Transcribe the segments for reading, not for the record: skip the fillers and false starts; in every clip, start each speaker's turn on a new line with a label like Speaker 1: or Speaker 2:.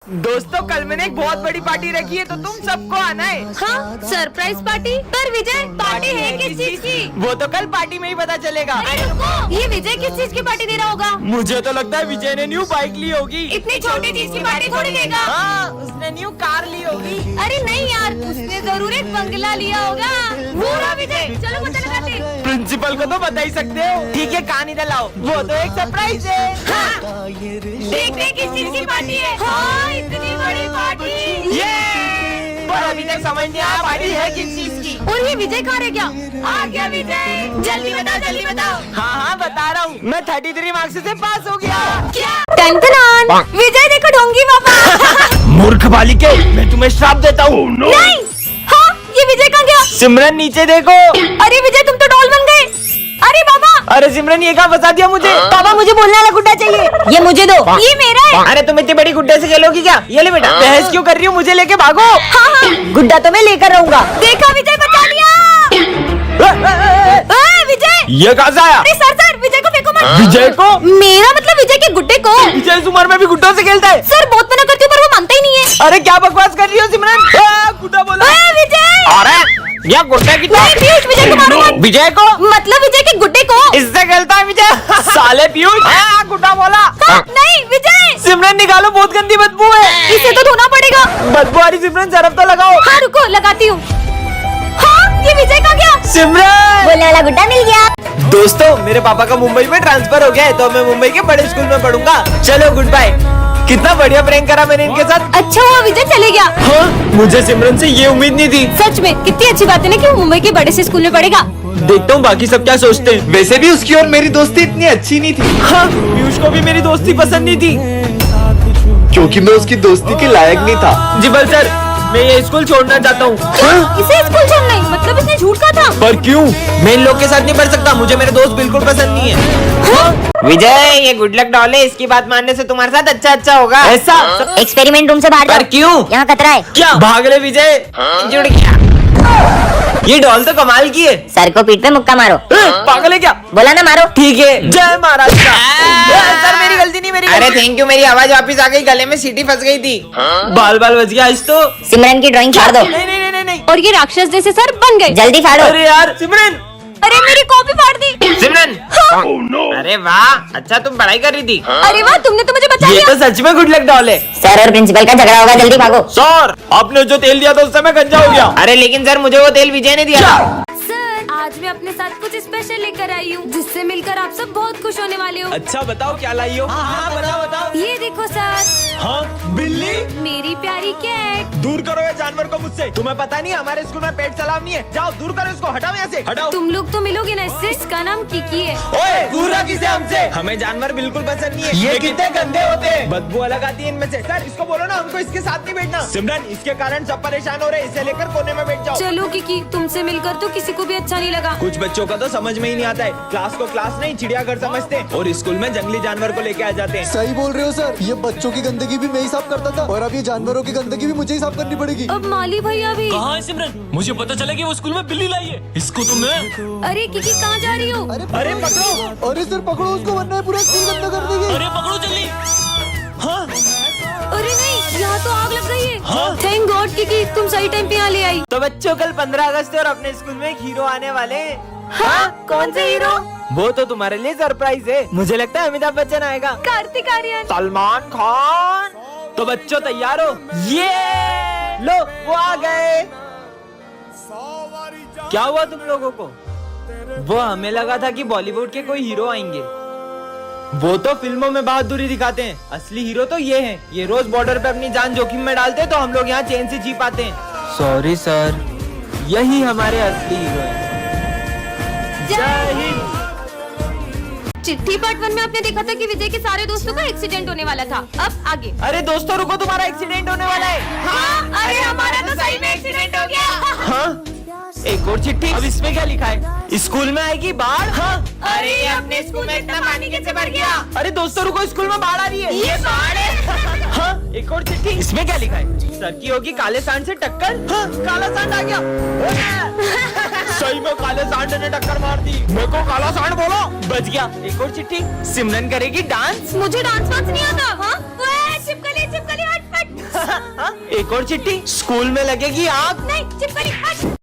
Speaker 1: दोस्तों कल मैंने एक बहुत बड़ी पार्टी रखी है तो तुम सबको आना है।
Speaker 2: हाँ, सरप्राइज पार्टी। पर विजय पार्टी है किस चीज की?
Speaker 1: वो तो कल पार्टी में ही पता चलेगा।
Speaker 2: अरे रुको, ये विजय किस चीज की पार्टी दे रहा होगा?
Speaker 1: मुझे तो लगता है विजय ने न्यू बाइक ली होगी।
Speaker 2: इतनी छोटी चीज की पार्टी थोड़ी देगा।
Speaker 1: हाँ, उसने न्यू कार ली होगी।
Speaker 2: अरे नहीं यार, उसने जरूर एक बंगला लिया होगा। वो रहा विजय, चलो पता लगाते।
Speaker 1: प्रिंसिपल को तो बता ही सकते हो। ठीक है, कहानी लाओ। वो तो एक सरप्राइज है।
Speaker 2: हाँ, देखते किस चीज की पार्टी है। हाँ, इतनी बड़ी पार्टी।
Speaker 1: पर अभी तक समझ नहीं आया पार्टी है किस चीज की।
Speaker 2: और ये विजय कहाँ रह गया? आ गया विजय, जल्दी बताओ जल्दी बताओ।
Speaker 1: हाँ बता रहा हूँ, मैं 33 मार्क्स से पास हो गया।
Speaker 2: क्या? टन विजय देखो ढोंगी पापा।
Speaker 1: मूर्ख बालिके, मैं तुम्हें श्राप देता हूँ।
Speaker 2: नहीं, हाँ ये विजय कहाँ गया?
Speaker 1: सिमरन नीचे देखो।
Speaker 2: अरे विजय तुम तो डॉल बन गए। अरे बाबा,
Speaker 1: अरे सिमरन ये कहाँ फंसा दिया मुझे।
Speaker 2: पापा मुझे बोलने वाला गुड्डा चाहिए। ये मुझे दो, ये मेरा है।
Speaker 1: अरे तुम इतनी बड़ी गुड्डे से खेलोगी क्या? ये ले बेटा। बहस क्यों कर रही हो? मुझे लेके भागो।
Speaker 2: हाँ, गुड्डा तो मैं लेकर रहूंगा। देखा विजय बचा लिया। विजय
Speaker 1: ये कहाँ से आया?
Speaker 2: अरे सर विजय को फेंको मत।
Speaker 1: विजय को?
Speaker 2: मेरा मतलब विजय के गुड्डे को।
Speaker 1: विजय इस उम्र में भी गुड्डों से खेलता है?
Speaker 2: सर बहुत मना करती हूँ पर वो मानता ही नहीं है।
Speaker 1: अरे क्या बकवास कर रही हो सिमरन? गुड्डा बोला।
Speaker 2: विजय
Speaker 1: अरे ये गुड्डे की
Speaker 2: नहीं, पीयूष विजय को मारो मत।
Speaker 1: विजय को
Speaker 2: मतलब विजय के गुड्डे को।
Speaker 1: इससे खेलता है विजय। साले पीयूष। गुड्डा बोला।
Speaker 2: नहीं विजय,
Speaker 1: सिमरन निकालो, बहुत गंदी बदबू है।
Speaker 2: इसे तो धोना पड़ेगा।
Speaker 1: बदबू आ रही सिमरन, सरफ तो लगाओ।
Speaker 2: हाँ रुको लगाती हूँ। हाँ ये विजय कहाँ गया?
Speaker 1: सिमरन
Speaker 2: बोलने वाला गुड्डा मिल गया।
Speaker 1: दोस्तों मेरे पापा का मुंबई में ट्रांसफर हो गया है तो मैं मुंबई के बड़े स्कूल में पढ़ूंगा। चलो गुड बाय। कितना बढ़िया प्रैंक करा मैंने इनके साथ।
Speaker 2: अच्छा हुआ विजय चले गया।
Speaker 1: हाँ, मुझे सिमरन से ये उम्मीद नहीं थी।
Speaker 2: सच में कितनी अच्छी बात है ना कि वो मुंबई के बड़े से स्कूल में पढ़ेगा।
Speaker 1: देखता हूँ बाकी सब क्या सोचते हैं।
Speaker 3: वैसे भी उसकी और मेरी दोस्ती इतनी अच्छी नहीं थी।
Speaker 1: हाँ, पीयूष को भी मेरी दोस्ती पसंद नहीं थी
Speaker 3: क्योंकि मैं उसकी दोस्ती के लायक नहीं था।
Speaker 1: जी बल सर, मैं ये स्कूल छोड़ना चाहता हूँ।
Speaker 2: इसे स्कूल छोड़ना ही मतलब इसने झूठ कहा था।
Speaker 1: पर क्यों? मैं इन लोग के साथ नहीं पढ़ सकता, मुझे मेरे दोस्त बिल्कुल पसंद नहीं है। विजय ये गुड लक डॉल है, इसकी बात मानने से तुम्हारे साथ अच्छा होगा। ऐसा
Speaker 2: एक्सपेरिमेंट रूम से बाहर
Speaker 1: पर क्यों?
Speaker 2: यहाँ खतरा है।
Speaker 1: क्या भाग ले विजय? जुड़ गया। ये डॉल तो कमाल की है।
Speaker 2: सर को पीठ पे मुक्का मारो।
Speaker 1: पागल है क्या?
Speaker 2: बोला ना मारो।
Speaker 1: ठीक है, जय महाराज का। सर मेरी गलती नहीं, मेरी अरे थैंक यू। मेरी आवाज वापस आ गई, गले में सीटी फंस गई थी। बाल बच गया आज तो।
Speaker 2: सिमरन की ड्राइंग फाड़ दो।
Speaker 1: नहीं।
Speaker 2: और ये राक्षस जैसे सर बन गए। जल्दी फाड़ो।
Speaker 1: अरे यार सिमरन।
Speaker 2: अरे मेरी कॉपी फाड़ दी।
Speaker 1: सिमरन। अरे वाह, अच्छा तुम पढ़ाई कर रही थी।
Speaker 2: अरे वाह, तुमने तो मुझे बचा
Speaker 1: ये
Speaker 2: लिया।
Speaker 1: तो सच में गुड लक डॉल है।
Speaker 2: सर और प्रिंसिपल का झगड़ा होगा, जल्दी भागो।
Speaker 1: सर आपने जो तेल दिया था उससे मैं गंजा हो गया। अरे लेकिन सर मुझे वो तेल विजय ने दिया था।
Speaker 2: सर आज मैं अपने साथ कुछ स्पेशल लेकर आई हूँ जिससे मिलकर आप सब बहुत खुश होने वाले हो।
Speaker 1: अच्छा बताओ क्या लाई हो? हाँ बताओ।
Speaker 2: ये देखो सर,
Speaker 1: हाँ बिल्ली।
Speaker 2: मेरी प्यारी कैट।
Speaker 1: दूर करो ये जानवर को मुझसे। तुम्हें पता नहीं हमारे स्कूल में पेट सलाम नहीं है। जाओ दूर करो इसको, हटाओ यहाँ से, हटाओ।
Speaker 2: तुम लोग तो मिलोगे ना इससे। इसका नाम किकी है।
Speaker 1: ओए दूर रख इसे हमसे। हमें जानवर बिल्कुल पसंद नहीं है। ये कितने गंदे होते हैं, बदबू अलग आती है इनमें से। सर इसको बोलो ना हमको इसके साथ नहीं बैठना। सिमरन इसके कारण सब परेशान हो रहे हैं, इसे लेकर कोने में बैठ जाओ।
Speaker 2: चलो किकी, तुमसे मिलकर तो किसी को भी अच्छा नहीं लगा।
Speaker 1: कुछ बच्चों का तो समझ में ही नहीं आता है। क्लास को क्लास नहीं चिड़ियाघर समझते हैं और स्कूल में जंगली जानवर को लेके आ जाते हैं।
Speaker 4: सही बोल रहे हो सर, ये बच्चों की गंदगी भी मैं ही साफ करता था और अब ये जानवरों की गंदगी भी मुझे ही साफ करनी पड़ेगी।
Speaker 2: अब माली भैया भी।
Speaker 5: कहाँ है सिमरन? मुझे पता चला कि वो स्कूल में बिल्ली लाई है। इसको तो मैं।
Speaker 2: अरे किकी कहाँ जा रही हो?
Speaker 4: अरे पकड़ो, अरे सर पकड़ो उसको वरना ये पूरा स्कूल गंदा कर देगी।
Speaker 5: अरे पकड़ो जल्दी। हाँ
Speaker 2: अरे नहीं, यहाँ तो आग लग गई है। थैंक गॉड किकी, तुम सही टाइम पे यहाँ ले आई।
Speaker 1: तो बच्चों कल 15 अगस्त है और अपने स्कूल में एक हीरो आने वाले हैं।
Speaker 2: हाँ, कौन से हीरो?
Speaker 1: वो तो तुम्हारे लिए सरप्राइज है। मुझे लगता है अमिताभ बच्चन आएगा।
Speaker 2: कार्तिक आर्यन।
Speaker 1: सलमान खान। तो बच्चों तैयार हो? ये लो वो आ गए। क्या हुआ तुम लोगों को? वो हमें लगा था कि बॉलीवुड के कोई हीरो आएंगे। वो तो फिल्मों में बहादुरी दिखाते हैं, असली हीरो तो ये हैं। ये रोज बॉर्डर पे अपनी जान जोखिम में डालते हैं तो हम लोग यहाँ चैन से जी पाते हैं। सॉरी सर, यही हमारे असली हीरो हैं। जय हिंद।
Speaker 2: चिट्ठी पार्ट 1 में आपने देखा था कि विजय के सारे दोस्तों का एक्सीडेंट होने वाला था। अब आगे।
Speaker 1: अरे दोस्तों रुको, तुम्हारा एक्सीडेंट होने वाला है।
Speaker 2: हाँ, अरे हमारा तो सही में एक्सीडेंट हो गया।
Speaker 1: हाँ? एक और चिट्ठी। अब इसमें क्या लिखा है? स्कूल में आएगी बाढ़। हाँ?
Speaker 2: अरे ये अपने स्कूल में इतना पानी कैसे भर गया?
Speaker 1: अरे दोस्तों रुको, स्कूल में बाढ़ आ रही है।
Speaker 2: ये बाढ़ है।
Speaker 1: हाँ? एक और चिट्ठी। इसमें क्या लिखा है? सर की होगी काले सांड से टक्कर। हाँ? काला सांड आ गया। सही में काले सांड ने टक्कर मार दी। मेरे को काला सांड बोलो। बच गया। एक और चिट्ठी। सिमरन करेगी डांस।
Speaker 2: मुझे डांस वांस नहीं आता। हाँ? छिपकली छिपकली हट हट।
Speaker 1: एक और चिट्ठी स्कूल में लगेगी आग।
Speaker 2: नहीं चिपकली हट।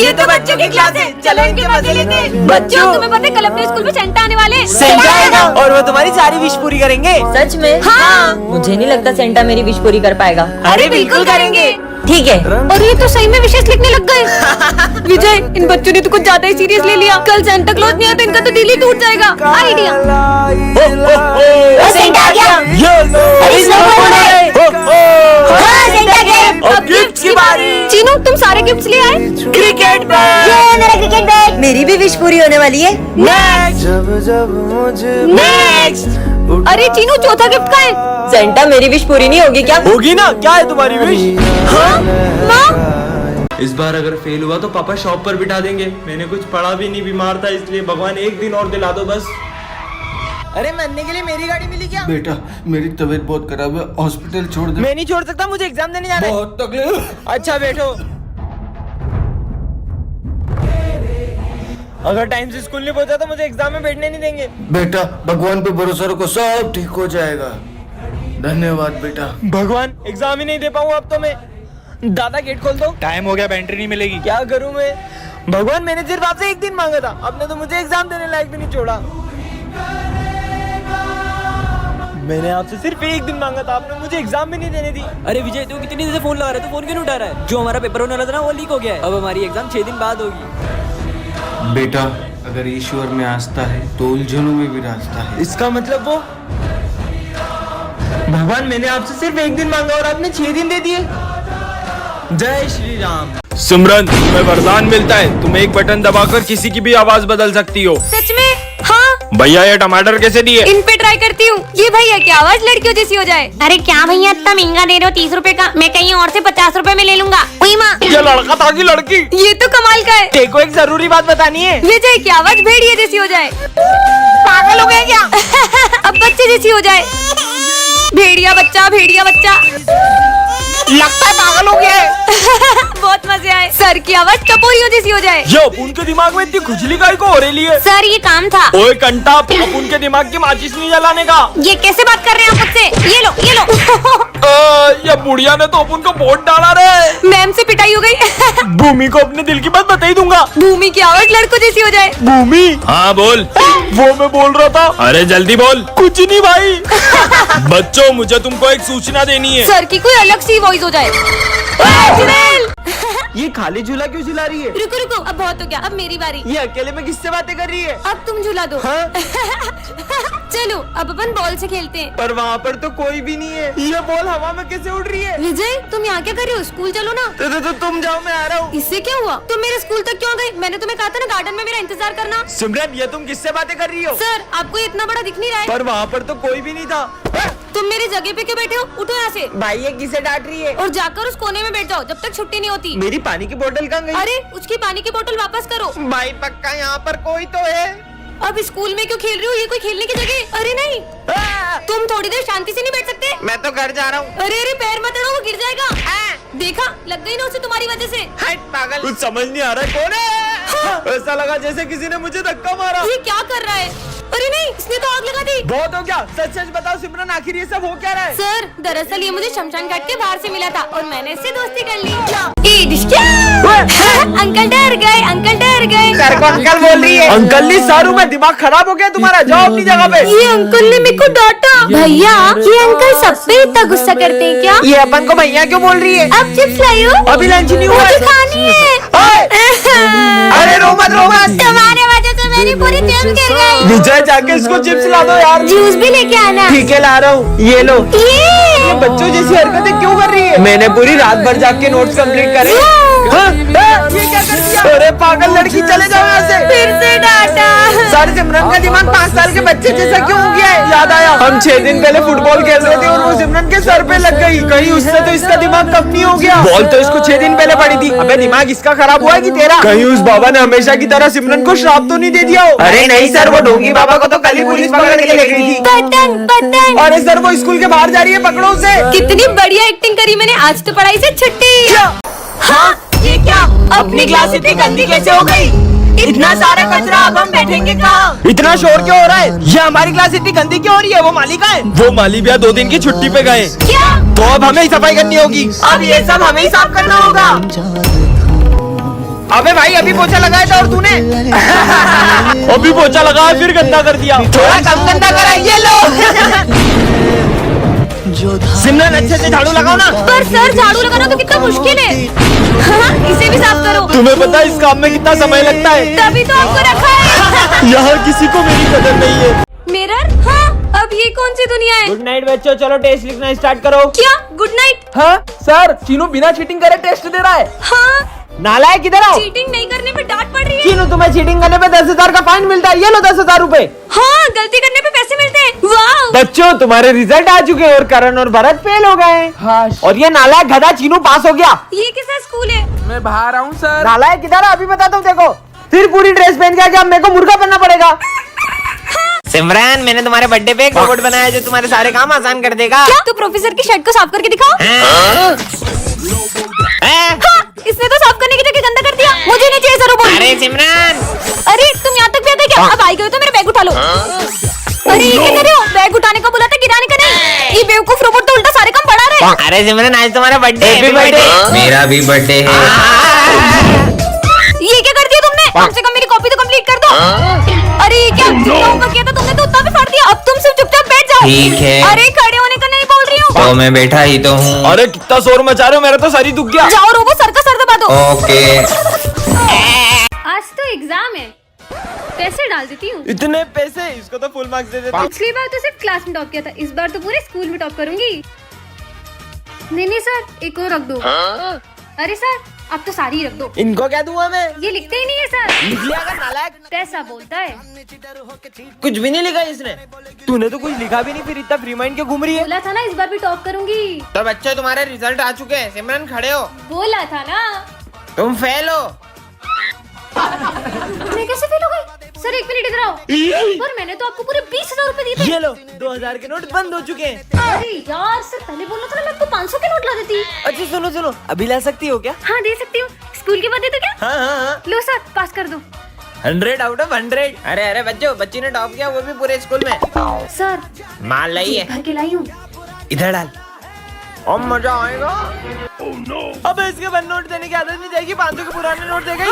Speaker 2: ये तो बच्चों की क्लास है, चलो इनके मजे लेते हैं। बच्चों तुम्हें पता है कल अपने स्कूल में सेंटा आने वाले हैं।
Speaker 1: सेंटा आएगा और वो तुम्हारी सारी विश पूरी करेंगे।
Speaker 6: सच में?
Speaker 2: हाँ।
Speaker 6: मुझे नहीं लगता सेंटा मेरी विश पूरी कर पाएगा।
Speaker 2: अरे बिल्कुल करेंगे।
Speaker 6: ठीक है।
Speaker 2: और ये तो सही में विशेष लिखने लग गए। विजय इन बच्चों ने तो कुछ ज्यादा ही सीरियस ले लिया। कल सेंटा क्लॉज नहीं आया तो इनका तो दिल ही टूट जाएगा। आइडिया
Speaker 6: सेंटा आ गया। अरे स्नोबॉल है। हाँ, सेंटा गया।
Speaker 1: अब गिफ्ट की बारी।
Speaker 2: चीनू तुम सारे गिफ्ट्स ले आए।
Speaker 1: Cricket bat.
Speaker 6: ये मेरा क्रिकेट बैट। मेरी भी विश पूरी होने वाली है।
Speaker 1: नेक्स्ट।
Speaker 2: अरे चीनू चौथा गिफ्ट का है।
Speaker 6: सेंटा मेरी विश पूरी नहीं होगी क्या?
Speaker 1: होगी ना, क्या है तुम्हारी विश?
Speaker 2: हाँ माँ।
Speaker 1: इस बार अगर फेल हुआ तो पापा शॉप पर बिठा देंगे। मैंने कुछ पढ़ा भी नहीं, बीमार था, इसलिए भगवान एक दिन और दिला दो बस। अरे मरने के लिए मेरी गाड़ी मिली क्या?
Speaker 7: बेटा मेरी तबीयत बहुत खराब है, हॉस्पिटल छोड़ दे।
Speaker 1: मैं नहीं छोड़ सकता, मुझे एग्जाम देने जाना है।
Speaker 7: बहुत तकलीफ।
Speaker 1: अच्छा बैठो। अगर टाइम से स्कूल नहीं पहुंचा तो मुझे एग्जाम में बैठने नहीं देंगे।
Speaker 7: बेटा भगवान पे भरोसा रखो, सब ठीक हो जाएगा। धन्यवाद बेटा।
Speaker 1: भगवान एग्जाम ही नहीं दे पाऊँ अब तो मैं। दादा गेट खोल दो।
Speaker 8: टाइम हो गया, बैटरी नहीं मिलेगी।
Speaker 1: क्या करूँ मैं? भगवान मैंने सिर्फ आपसे एक दिन मांगा था, आपने तो मुझे एग्जाम देने लायक भी नहीं छोड़ा। मैंने आपसे सिर्फ एक दिन मांगा था, आपने मुझे एग्जाम भी नहीं देने दी।
Speaker 5: अरे विजय तू कितनी देर से फोन लगा रहा है, तू फोन क्यों नहीं उठा रहा है? जो हमारा पेपर होने वाला था ना वो लीक हो गया है। अब हमारी एग्जाम 6 दिन बाद होगी।
Speaker 7: बेटा अगर ईश्वर में आस्था है तो उलझनों में भी रास्ता है।
Speaker 1: इसका मतलब वो भगवान मैंने आपसे सिर्फ एक दिन मांगा और आपने 6 दिन दे दिए। जय श्री राम।
Speaker 8: सिमरन तुम्हें वरदान मिलता है, तुम एक बटन दबाकर किसी की भी आवाज बदल सकती हो।
Speaker 2: सच में? हाँ।
Speaker 8: भैया ये टमाटर कैसे दिए?
Speaker 2: इन पे ट्राई करती हूँ। ये भैया की आवाज लड़कियों जैसी हो जाए। अरे क्या भैया इतना महंगा दे रहे हो? 30 रुपए का, मैं कहीं और से 50 रुपए में ले लूंगा। वही माँ।
Speaker 8: ये लड़का था कि लड़की?
Speaker 2: ये तो कमाल का है।
Speaker 1: तेरे को एक जरूरी बात बतानी है।
Speaker 2: विजय की आवाज भेड़िए जैसी हो जाए। पागल हो गए क्या? अब बच्चे जैसी हो जाए। भेड़िया बच्चा, भेड़िया बच्चा।
Speaker 1: लगता है पागल हो गया है।
Speaker 2: बहुत मजे आए। सर की आवाज टपोरियों जैसी हो जाए।
Speaker 8: ये अपुन के दिमाग में इतनी खुजली काहे को हो रही है?
Speaker 2: सर ये काम था।
Speaker 8: ओए कंटा, अपुन के दिमाग की माचिस नहीं जलाने का।
Speaker 2: ये कैसे बात कर रहे हैं आप मुझसे? ये लो ये लो।
Speaker 8: ये बुढ़िया ने तो अपुन को वोट डाला रे।
Speaker 2: मैम से पिटाई हो गई।
Speaker 8: भूमि को अपने दिल की बात बता ही दूंगा।
Speaker 2: भूमि की आवाज लड़कों जैसी हो जाए।
Speaker 8: भूमि? हाँ बोल। वो मैं बोल रहा था। अरे जल्दी बोल। कुछ नहीं भाई। बच्चों मुझे तुमको एक सूचना देनी है।
Speaker 2: सर की कोई अलग सी वॉइस हो जाए।
Speaker 1: ये खाली झूला क्यों झुला रही है?
Speaker 2: रुको रुको, अब बहुत हो गया, अब मेरी बारी।
Speaker 1: ये अकेले में किससे बातें कर रही है?
Speaker 2: अब तुम झूला दो।
Speaker 1: हाँ?
Speaker 2: चलो अब अपन बॉल से खेलते हैं।
Speaker 1: पर वहाँ पर तो कोई भी नहीं है। ये बॉल हवा में कैसे उड़ रही है?
Speaker 2: विजय तुम यहाँ क्या कर रहे हो? स्कूल चलो ना।
Speaker 1: तो तुम जाओ, मैं आ रहा हूँ।
Speaker 2: इससे क्या हुआ? तुम मेरे स्कूल तक क्यों गए? मैंने तुम्हें कहा था ना गार्डन में मेरा इंतजार करना।
Speaker 1: सिमरन ये तुम किससे बातें कर रही हो?
Speaker 2: सर आपको ये इतना बड़ा दिख नहीं रहा है?
Speaker 1: पर वहाँ पर तो कोई भी नहीं था।
Speaker 2: तुम मेरी जगह पे क्यों बैठे हो? उठो यहाँ से।
Speaker 1: भाई ये किसे डांट रही है?
Speaker 2: और जाकर उस कोने में बैठ जाओ जब तक छुट्टी नहीं होती।
Speaker 1: मेरी पानी की बोतल कहाँ गई?
Speaker 2: अरे उसकी पानी की बोतल वापस करो।
Speaker 1: भाई पक्का यहाँ पर कोई तो है।
Speaker 2: अब स्कूल में क्यों खेल रहे हो? ये कोई खेलने की जगह? अरे नहीं, तुम थोड़ी देर शांति से नहीं बैठ सकते?
Speaker 1: मैं तो घर जा रहा हूँ।
Speaker 2: अरे अरे पैर मत अड़ो, वो गिर जाएगा। देखा, लग गई ना उसे तुम्हारी वजह से।
Speaker 1: हट पागल। कुछ समझ नहीं आ रहा है कौन है? ऐसा लगा जैसे किसी ने मुझे धक्का मारा।
Speaker 2: ये क्या कर रहा है? अरे नहीं, इसने तो आग लगा दी।
Speaker 1: बहुत हो गया। सच सच बताओ सिमरन, आखिर ये सब हो क्या रहा है?
Speaker 2: सर दरअसल ये मुझे शमशान घाट के बाहर से मिला था और मैंने इससे दोस्ती कर ली। अंकल डर गए, अंकल डर गए।
Speaker 1: सर को अंकल बोल रही है? अंकल नहीं सारू, में दिमाग खराब हो गया तुम्हारा। जाओ अपनी जगह पे।
Speaker 2: ये अंकल ने मेरे को डांटा। भैया ये अंकल सब पे इतना गुस्सा करते हैं क्या?
Speaker 1: ये अपन को भैया क्यों बोल रही है?
Speaker 2: अब चिप्स लाई हो?
Speaker 1: अभी लंच नहीं हुआ
Speaker 2: मुझे
Speaker 1: है।
Speaker 2: खानी है।
Speaker 1: अरे रो मत रो मत।
Speaker 2: तुम्हारे वजह से मेरी पूरी जेब गिर गई।
Speaker 1: विजय जाके इसको चिप्स ला दो यार।
Speaker 2: जूस भी लेके आना।
Speaker 1: ठीक है ला रहा हूँ। ये लो। ये बच्चों जैसी हरकतें क्यों कर रही है? मैंने पूरी रात भर जाग के नोट्स कंप्लीट करे। ये क्या कर दिया? अरे पागल लड़की, चले जाओ यहाँ से।
Speaker 2: फिर से डांटा।
Speaker 1: सर सिमरन का दिमाग 5 साल के बच्चे जैसा क्यों हो गया है? याद आया हम 6 दिन पहले फुटबॉल खेल रहे थे और वो सिमरन के सर पे लग गई। कहीं उससे तो इसका दिमाग कम नहीं हो गया? बॉल तो इसको 6 दिन पहले पड़ी थी। अबे दिमाग इसका खराब हुआ है कि तेरा? कहीं उस बाबा ने हमेशा की तरह सिमरन को श्राप तो नहीं दे दिया हो? अरे नहीं सर, वो ढोंगी बाबा को तो कल ही पुलिस पकड़ के ले गई थी।
Speaker 2: पतंग पतंग।
Speaker 1: अरे सर वो स्कूल के बाहर जा रही है, पकड़ो उसे।
Speaker 2: कितनी बढ़िया एक्टिंग करी मैंने। आज तो पढ़ाई से छुट्टी। हाँ ये क्या? अपनी क्लास इतनी गंदी कैसे हो गई?
Speaker 1: इतना सारा कचरा, अब हम बैठेंगे कहाँ? इतना शोर क्यों हो रहा है? ये हमारी क्लास इतनी गंदी क्यों हो रही है? वो माली कहाँ है? वो माली भैया 2 दिन की छुट्टी पे गए।
Speaker 2: क्या?
Speaker 1: तो अब हमें ही सफाई करनी होगी। अब ये सब हमें ही साफ करना होगा। अबे भाई अभी पोछा लगाया था और तूने अभी पोछा लगाया फिर गंदा कर दिया। थोड़ा कम गंदा करा। ये लो सिमरन अच्छे से झाड़ू लगाओ ना।
Speaker 2: पर सर झाड़ू लगाना तो कितना मुश्किल है। हाँ, इसे भी साफ करो।
Speaker 1: तुम्हें पता है इस काम में कितना समय लगता है?
Speaker 2: तभी तो आपको रखा है।
Speaker 1: यहाँ किसी को मेरी कदर नहीं है।
Speaker 2: मिरर? हाँ, अब ये कौन सी दुनिया है?
Speaker 1: गुड नाइट बच्चों, चलो टेस्ट लिखना स्टार्ट करो।
Speaker 2: क्या गुड नाइट?
Speaker 1: हाँ सर, चीनू बिना चीटिंग करे टेस्ट दे रहा है।
Speaker 2: हाँ,
Speaker 1: नालायक किधर आओ।
Speaker 2: चीटिंग नहीं करने पे डांट पड़ रही है।
Speaker 1: चीनू तुम्हें चीटिंग करने पे 10,000 का फाइन मिलता है। ये लो 10,000 रूपए।
Speaker 2: हाँ, गलती करने पे पैसे मिलते हैं। वाह!
Speaker 1: बच्चों तुम्हारे रिजल्ट आ चुके हैं और करण और भरत फेल हो गए। हाँ। और ये नालायक गधा चीनू पास हो गया।
Speaker 2: ये किसका स्कूल है?
Speaker 1: मैं बाहर आऊँ सर। नालायक किधर है अभी बताता हूँ। देखो फिर पूरी ड्रेस पहन के आके अब मेरे को मुर्गा बनना पड़ेगा। सिमरन मैंने तुम्हारे बर्थडे पे एक रोबोट बनाया जो तुम्हारे सारे काम आसान कर देगा।
Speaker 2: क्या? तो प्रोफेसर की शर्ट को साफ करके दिखाओ। हाँ, इसने तो साफ करने की जगह गंदा कर दिया। मुझे नहीं चाहिए रोबोट।
Speaker 1: अरे सिमरन,
Speaker 2: अरे तुम यहाँ तक भी आ गए क्या? अब आई गए तो मेरा बैग उठा लो। अरे ये क्या कर रहे हो? बैग उठाने का बोला था, गिराने का नहीं। ये बेवकूफ रोबोट तो उल्टा सारे काम बढ़ा रहे हैं।
Speaker 1: अरे सिमरन आज तुम्हारा बर्थडे है।
Speaker 7: मेरा भी बर्थडे है।
Speaker 2: ये क्या कर दिया तुमने? कम से कम मेरी कॉपी तो कंप्लीट कर दो। अरे ये क्या जितना किया था तुमने तो उतना भी फाड़ दिया। अब तुम सिर्फ चुपचाप बैठ जाओ।
Speaker 7: ठीक है।
Speaker 2: अरे खड़े होने का नहीं बोल रही हूँ।
Speaker 7: तो मैं बैठा ही तो हूँ।
Speaker 8: अरे कितना शोर मचा रहे हो, मेरा तो सर ही दुख गया।
Speaker 2: जाओ रोबो, सर का सर दबा दो।
Speaker 7: ओके।
Speaker 2: आज तो एग्जाम है, पैसे डाल देती हूँ।
Speaker 1: इतने पैसे? इसको तो फुल मार्क्स दे देता।
Speaker 2: पिछली बार तो सिर्फ क्लास में टॉप किया था, इस बार तो पूरे स्कूल में टॉप करूंगी। नहीं सर, एक और रख दो। अरे सर अब तो सारी रख दो।
Speaker 1: इनको क्या दूं मैं?
Speaker 2: ये लिखते ही नहीं है सर।
Speaker 1: लिख लिया कर नालायक।
Speaker 2: पैसा बोलता है।
Speaker 1: कुछ भी नहीं लिखा इसने। तूने तो कुछ लिखा भी नहीं, फिर इतना फ्री माइंड क्यों घूम रही है?
Speaker 2: बोला था ना इस बार भी टॉप करूंगी।
Speaker 1: तो बच्चे तुम्हारे रिजल्ट आ चुके हैं। सिमरन खड़े हो।
Speaker 2: बोला था ना।
Speaker 1: तुम फेल हो।
Speaker 2: मैं कैसे फेल हो गई? सर एक मिनट इधर आओ। पर मैंने तो आपको पूरे 20,000 रुपए दिए थे।
Speaker 1: ये लो 2,000 के नोट बंद हो चुके हैं।
Speaker 2: अरे यार सर पहले बोलना था ना, मैं आपको 500 के नोट ला देती।
Speaker 1: अच्छा सुनो, अभी ला सकती हो क्या?
Speaker 2: हाँ दे सकती हूँ। स्कूल के बाद दे दो क्या?
Speaker 1: हाँ।
Speaker 2: लो सर पास कर दो।
Speaker 1: 100 आउट ऑफ 100। अरे बच्ची ने टॉप किया, वो भी पूरे स्कूल में।
Speaker 2: सर
Speaker 1: माल लाई है,
Speaker 2: भर के लाई हूँ।
Speaker 1: इधर डाल और मजा आएगा। अब इसके बाद नोट देने की आदत नहीं जाएगी। 500 के पुराने नोट देगा।